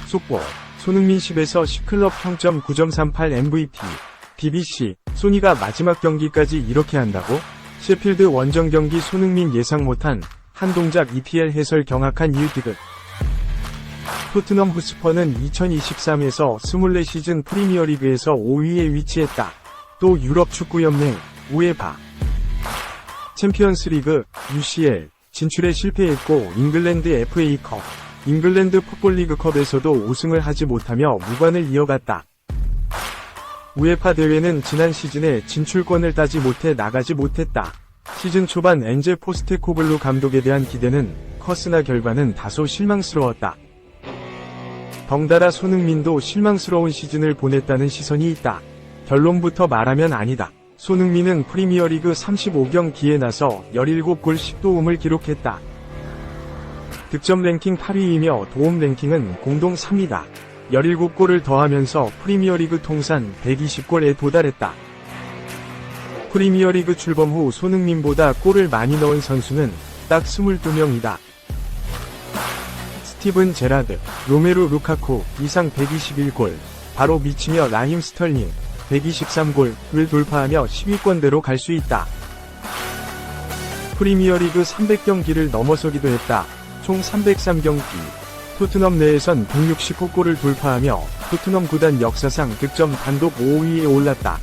속보, 손흥민 10에서 10클럽 평점 9.38 MVP. BBC, 소니가 마지막 경기까지 이렇게 한다고? 셰필드 원정 경기 손흥민 예상 못한 한 동작 EPL 해설 경악한 이유 디귿. 토트넘 호스퍼는 2023에서 24시즌 프리미어리그에서 5위에 위치했다. 또 유럽 축구연맹, 우에파 챔피언스리그, UCL 진출에 실패했고 잉글랜드 FA컵, 잉글랜드 풋볼리그컵에서도 우승을 하지 못하며 무관을 이어갔다. 우에파 대회는 지난 시즌에 진출권을 따지 못해 나가지 못했다. 시즌 초반 엔제 포스테코글루 감독에 대한 기대는 컸으나 결과는 다소 실망스러웠다. 덩달아 손흥민도 실망스러운 시즌을 보냈다는 시선이 있다. 결론부터 말하면 아니다. 손흥민은 프리미어리그 35경기에 나서 17골 10도움을 기록했다. 득점 랭킹 8위이며 도움 랭킹은 공동 3위다. 17골을 더하면서 프리미어리그 통산 120골에 도달했다. 프리미어리그 출범 후 손흥민보다 골을 많이 넣은 선수는 딱 22명이다. 스티븐 제라드, 로메루 루카쿠 이상 121골, 바로 미치며 라힘 스털링 123골을 돌파하며 10위권대로 갈 수 있다. 프리미어리그 300경기를 넘어서기도 했다. 총 303경기. 토트넘 내에선 169골을 돌파하며 토트넘 구단 역사상 득점 단독 5위에 올랐다.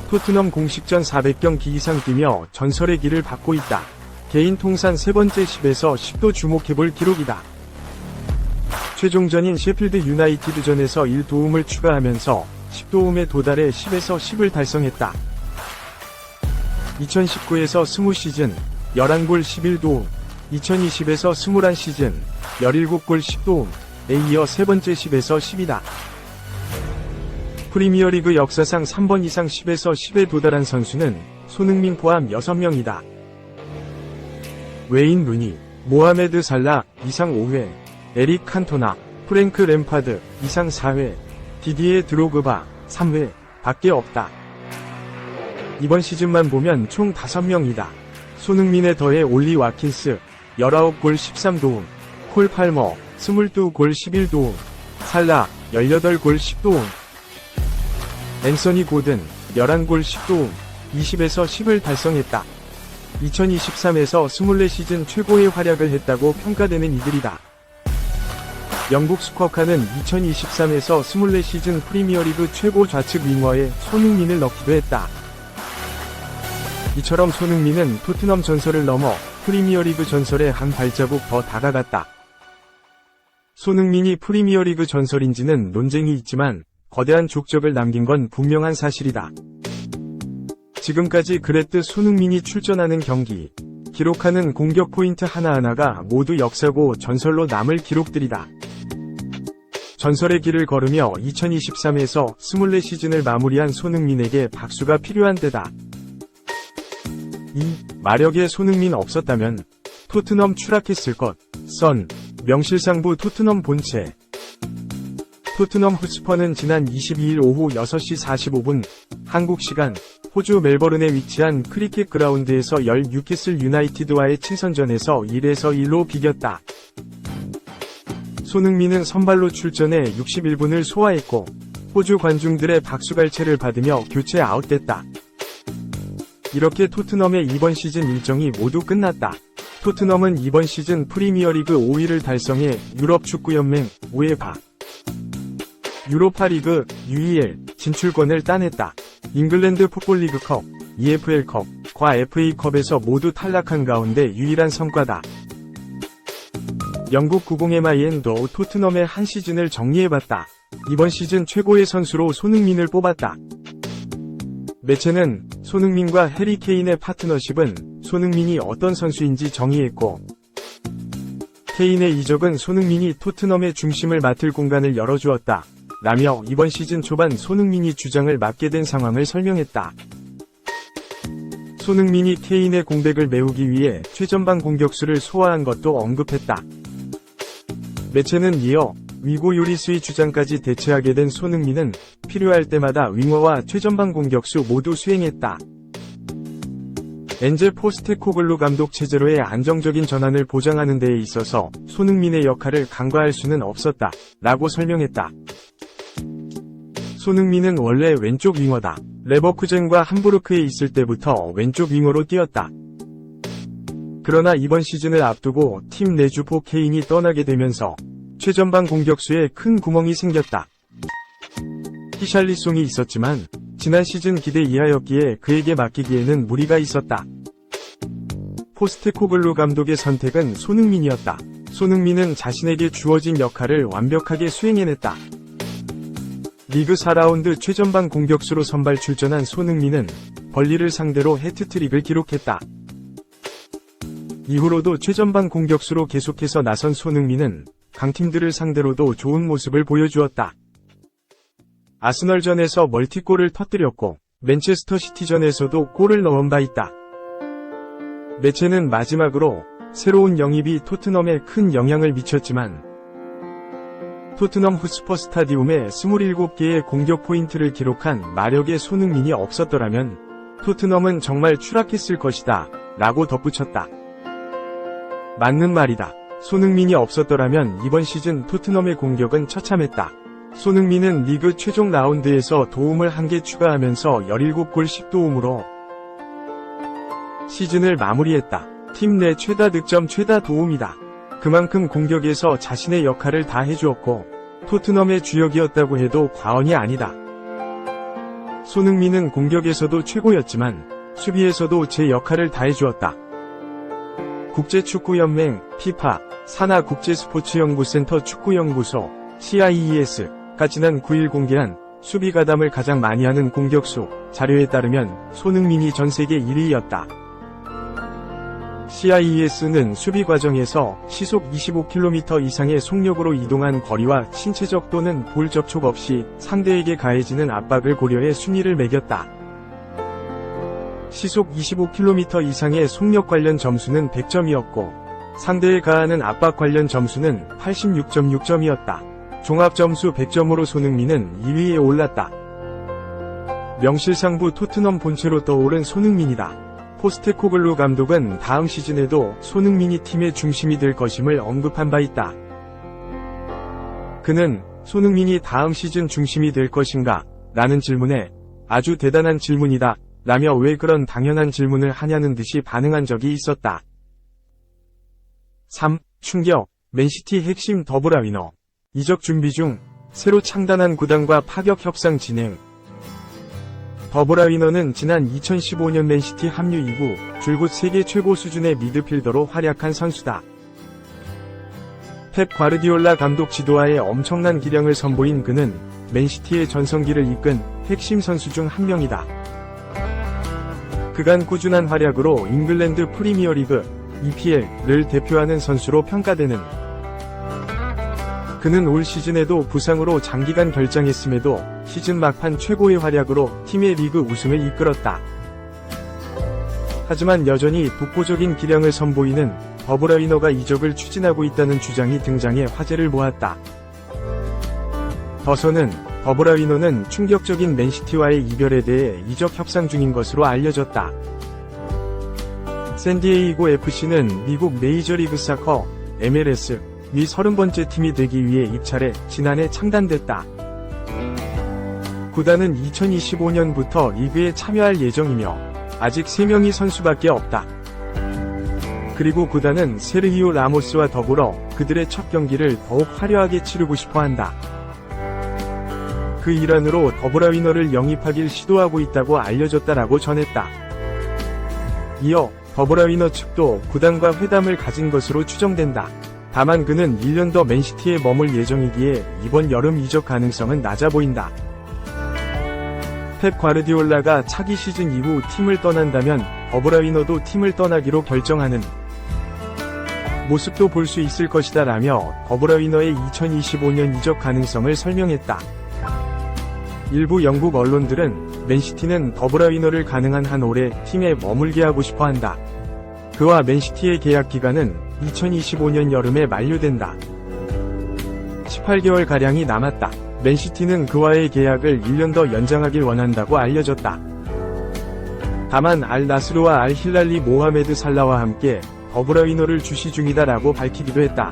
토트넘 공식전 400경기 이상 뛰며 전설의 길을 받고 있다. 개인 통산 세 번째 10에서 10도 주목해볼 기록이다. 최종전인 셰필드 유나이티드전에서 1도움을 추가하면서 10도움에 도달해 10에서 10을 달성했다. 2019에서 20시즌 11골 11도움, 2020에서 21시즌 17골 10도움에 이어 세 번째 10에서 10이다. 프리미어리그 역사상 3번 이상 10에서 10에 도달한 선수는 손흥민 포함 6명이다. 웨인 루니, 모하메드 살라 이상 5회, 에릭 칸토나, 프랭크 램파드 이상 4회, 디디에 드로그바 3회 밖에 없다. 이번 시즌만 보면 총 5명이다. 손흥민에 더해 올리 와킨스 19골 13도움, 콜 팔머 22골 11도움, 살라 18골 10도움, 앤서니 고든 11골 10도움, 20에서 10을 달성했다. 2023에서 24시즌 최고의 활약을 했다고 평가되는 이들이다. 영국 스쿼카는 2023에서 24시즌 프리미어리그 최고 좌측 윙어에 손흥민을 넣기도 했다. 이처럼 손흥민은 토트넘 전설을 넘어 프리미어리그 전설에 한 발자국 더 다가갔다. 손흥민이 프리미어리그 전설인지는 논쟁이 있지만 거대한 족적을 남긴 건 분명한 사실이다. 지금까지 그랬듯 손흥민이 출전하는 경기, 기록하는 공격 포인트 하나하나가 모두 역사고 전설로 남을 기록들이다. 전설의 길을 걸으며 2023에서 24시즌을 마무리한 손흥민에게 박수가 필요한 때다. 이 마력의 손흥민 없었다면 토트넘 추락했을 것. 선, 명실상부 토트넘 본체. 토트넘 호스퍼는 지난 22일 오후 6시 45분 한국 시간 호주 멜버른에 위치한 크리켓 그라운드에서 뉴캐슬 유나이티드와의 친선전에서 1에서 1로 비겼다. 손흥민은 선발로 출전해 61분을 소화했고 호주 관중들의 박수갈채를 받으며 교체 아웃됐다. 이렇게 토트넘의 이번 시즌 일정이 모두 끝났다. 토트넘은 이번 시즌 프리미어리그 5위를 달성해 유럽 축구연맹, 우에파 유로파리그, UEL 진출권을 따냈다. 잉글랜드 풋볼리그컵, EFL컵과 FA컵에서 모두 탈락한 가운데 유일한 성과다. 영국 90MIN도 토트넘의 한 시즌을 정리해봤다. 이번 시즌 최고의 선수로 손흥민을 뽑았다. 매체는 손흥민과 해리 케인의 파트너십은 손흥민이 어떤 선수인지 정의했고, 케인의 이적은 손흥민이 토트넘의 중심을 맡을 공간을 열어주었다. 라며 이번 시즌 초반 손흥민이 주장을 맡게 된 상황을 설명했다. 손흥민이 케인의 공백을 메우기 위해 최전방 공격수를 소화한 것도 언급했다. 매체는 이어 위고 요리스의 주장까지 대체하게 된 손흥민은 필요할 때마다 윙어와 최전방 공격수 모두 수행했다. 엔제 포스테코글루 감독 체제로의 안정적인 전환을 보장하는 데에 있어서 손흥민의 역할을 간과할 수는 없었다 라고 설명했다. 손흥민은 원래 왼쪽 윙어다. 레버쿠젠과 함부르크에 있을 때부터 왼쪽 윙어로 뛰었다. 그러나 이번 시즌을 앞두고 팀 내 주포 케인이 떠나게 되면서 최전방 공격수에 큰 구멍이 생겼다. 히샬리송이 있었지만 지난 시즌 기대 이하였기에 그에게 맡기기에는 무리가 있었다. 포스테코글루 감독의 선택은 손흥민이었다. 손흥민은 자신에게 주어진 역할을 완벽하게 수행해냈다. 리그 4라운드 최전방 공격수로 선발 출전한 손흥민은 벌리를 상대로 해트트릭을 기록했다. 이후로도 최전방 공격수로 계속해서 나선 손흥민은 강팀들을 상대로도 좋은 모습을 보여주었다. 아스널전에서 멀티골을 터뜨렸고 맨체스터 시티전에서도 골을 넣은 바 있다. 매체는 마지막으로 새로운 영입이 토트넘에 큰 영향을 미쳤지만 토트넘 후스퍼 스타디움에 27개의 공격 포인트를 기록한 마력의 손흥민이 없었더라면 토트넘은 정말 추락했을 것이다 라고 덧붙였다. 맞는 말이다. 손흥민이 없었더라면 이번 시즌 토트넘의 공격은 처참했다. 손흥민은 리그 최종 라운드에서 도움을 1개 추가하면서 17골 10도움으로 시즌을 마무리했다. 팀 내 최다 득점 최다 도움이다. 그만큼 공격에서 자신의 역할을 다 해주었고 토트넘의 주역이었다고 해도 과언이 아니다. 손흥민은 공격에서도 최고였지만 수비에서도 제 역할을 다 해주었다. 국제축구연맹 피파 산하 국제스포츠연구센터 축구연구소 CIES가 지난 9일 공개한 수비 가담을 가장 많이 하는 공격수 자료에 따르면 손흥민이 전 세계 1위였다. CIES는 수비 과정에서 시속 25km 이상의 속력으로 이동한 거리와 신체적 또는 볼 접촉 없이 상대에게 가해지는 압박을 고려해 순위를 매겼다. 시속 25km 이상의 속력 관련 점수는 100점이었고 상대에 가하는 압박 관련 점수는 86.6점이었다. 종합점수 100점으로 손흥민은 2위에 올랐다. 명실상부 토트넘 본체로 떠오른 손흥민이다. 포스테코글루 감독은 다음 시즌에도 손흥민이 팀의 중심이 될 것임을 언급한 바 있다. 그는 손흥민이 다음 시즌 중심이 될 것인가? 라는 질문에 아주 대단한 질문이다. 라며 왜 그런 당연한 질문을 하냐는 듯이 반응한 적이 있었다. 3. 충격. 맨시티 핵심 더브라위너. 이적 준비 중. 새로 창단한 구단과 파격 협상 진행. 더브라위너는 지난 2015년 맨시티 합류 이후 줄곧 세계 최고 수준의 미드필더로 활약한 선수다. 펩 과르디올라 감독 지도하에 엄청난 기량을 선보인 그는 맨시티의 전성기를 이끈 핵심 선수 중 한 명이다. 그간 꾸준한 활약으로 잉글랜드 프리미어리그 EPL을 대표하는 선수로 평가되는 그는 올 시즌에도 부상으로 장기간 결장했음에도 시즌 막판 최고의 활약으로 팀의 리그 우승을 이끌었다. 하지만 여전히 독보적인 기량을 선보이는 더브라위너가 이적을 추진하고 있다는 주장이 등장해 화제를 모았다. 더서는 더브라위너는 충격적인 맨시티와의 이별에 대해 이적 협상 중인 것으로 알려졌다. 샌디에이고 FC는 미국 메이저리그 사커 MLS 위 30번째 팀이 되기 위해 입찰해 지난해 창단됐다. 구단은 2025년부터 리그에 참여할 예정이며 아직 3명의 선수밖에 없다. 그리고 구단은 세르히오 라모스와 더불어 그들의 첫 경기를 더욱 화려하게 치르고 싶어한다. 그 일환으로 더브라위너를 영입하길 시도하고 있다고 알려졌다라고 전했다. 이어 더브라위너 측도 구단과 회담을 가진 것으로 추정된다. 다만 그는 1년 더 맨시티에 머물 예정이기에 이번 여름 이적 가능성은 낮아 보인다. 펩 과르디올라가 차기 시즌 이후 팀을 떠난다면 더브라위너도 팀을 떠나기로 결정하는 모습도 볼 수 있을 것이다 라며 더브라위너의 2025년 이적 가능성을 설명했다. 일부 영국 언론들은 맨시티는 더브라위너를 가능한 한 올해 팀에 머물게 하고 싶어한다. 그와 맨시티의 계약 기간은 2025년 여름에 만료된다. 18개월가량이 남았다. 맨시티는 그와의 계약을 1년 더 연장하길 원한다고 알려졌다. 다만 알-나스르와 알-hillal이 모하메드 살라와 함께 더브라위너를 주시 중이다라고 밝히기도 했다.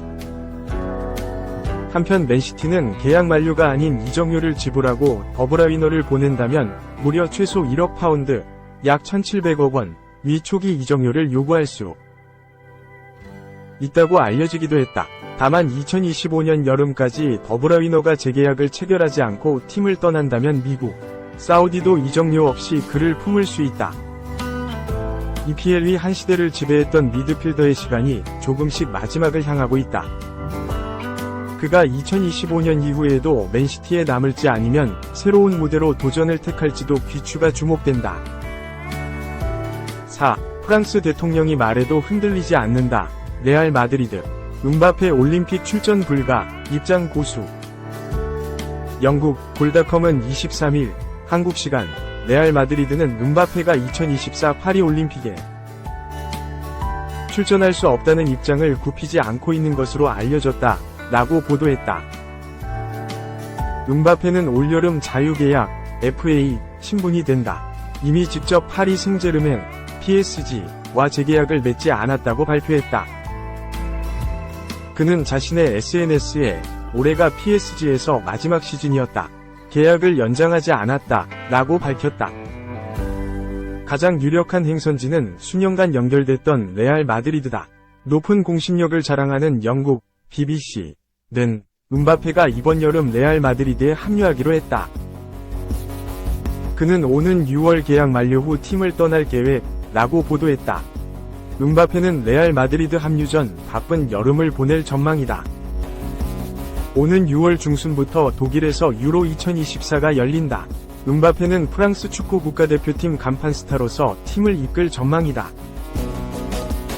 한편 맨시티는 계약 만료가 아닌 이적료를 지불하고 더브라위너를 보낸다면 무려 최소 1억 파운드, 약 1,700억 원, 위 초기 이적료를 요구할 수 있다고 알려지기도 했다. 다만 2025년 여름까지 더브라위너가 재계약을 체결하지 않고 팀을 떠난다면 미국, 사우디도 이적료 없이 그를 품을 수 있다. EPL이 한 시대를 지배했던 미드필더의 시간이 조금씩 마지막을 향하고 있다. 그가 2025년 이후에도 맨시티에 남을지 아니면 새로운 무대로 도전을 택할지도 귀추가 주목된다. 4. 프랑스 대통령이 말해도 흔들리지 않는다. 레알 마드리드. 음바페 올림픽 출전 불가, 입장 고수. 영국 골닷컴은 23일 한국 시간 레알 마드리드는 음바페가 2024 파리 올림픽에 출전할 수 없다는 입장을 굽히지 않고 있는 것으로 알려졌다. 라고 보도했다. 음바페는 올여름 자유계약 FA 신분이 된다. 이미 직접 파리 생제르맹 PSG와 재계약을 맺지 않았다고 발표했다. 그는 자신의 SNS에 올해가 PSG에서 마지막 시즌이었다. 계약을 연장하지 않았다. 라고 밝혔다. 가장 유력한 행선지는 수년간 연결됐던 레알 마드리드다. 높은 공신력을 자랑하는 영국 BBC는 음바페가 이번 여름 레알 마드리드에 합류하기로 했다. 그는 오는 6월 계약 만료 후 팀을 떠날 계획라고 보도했다. 음바페는 레알 마드리드 합류 전 바쁜 여름을 보낼 전망이다. 오는 6월 중순부터 독일에서 유로 2024가 열린다. 음바페는 프랑스 축구 국가대표팀 간판 스타로서 팀을 이끌 전망이다.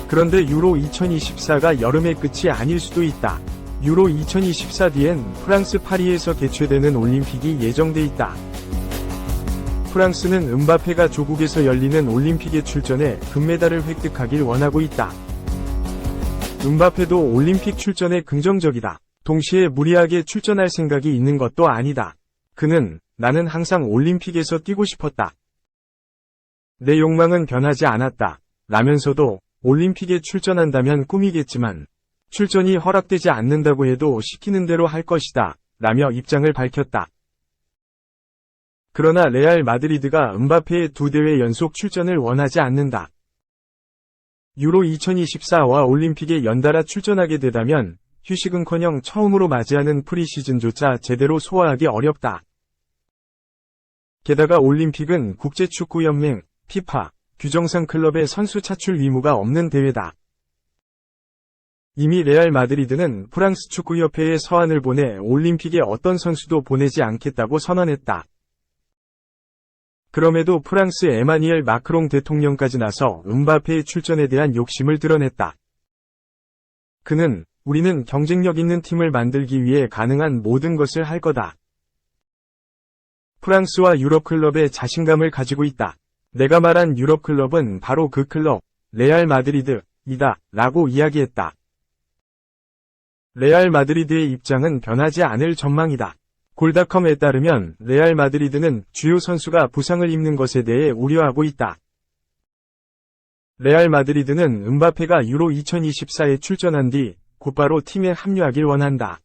그런데 유로 2024가 여름의 끝이 아닐 수도 있다. 유로 2024 뒤엔 프랑스 파리에서 개최되는 올림픽이 예정돼 있다. 프랑스는 음바페가 조국에서 열리는 올림픽에 출전해 금메달을 획득하길 원하고 있다. 음바페도 올림픽 출전에 긍정적이다. 동시에 무리하게 출전할 생각이 있는 것도 아니다. 그는 나는 항상 올림픽에서 뛰고 싶었다. 내 욕망은 변하지 않았다. 라면서도 올림픽에 출전한다면 꿈이겠지만 출전이 허락되지 않는다고 해도 시키는 대로 할 것이다. 라며 입장을 밝혔다. 그러나 레알 마드리드가 음바페의 2대회 연속 출전을 원하지 않는다. 유로 2024와 올림픽에 연달아 출전하게 되다면 휴식은커녕 처음으로 맞이하는 프리시즌조차 제대로 소화하기 어렵다. 게다가 올림픽은 국제축구연맹 FIFA 규정상 클럽의 선수 차출 의무가 없는 대회다. 이미 레알 마드리드는 프랑스 축구협회에 서한을 보내 올림픽에 어떤 선수도 보내지 않겠다고 선언했다. 그럼에도 프랑스 에마니엘 마크롱 대통령까지 나서 음바페의 출전에 대한 욕심을 드러냈다. 그는 우리는 경쟁력 있는 팀을 만들기 위해 가능한 모든 것을 할 거다. 프랑스와 유럽 클럽에 자신감을 가지고 있다. 내가 말한 유럽 클럽은 바로 그 클럽, 레알 마드리드이다. 라고 이야기했다. 레알 마드리드의 입장은 변하지 않을 전망이다. 골닷컴에 따르면 레알 마드리드는 주요 선수가 부상을 입는 것에 대해 우려하고 있다. 레알 마드리드는 음바페가 유로 2024에 출전한 뒤 곧바로 팀에 합류하길 원한다.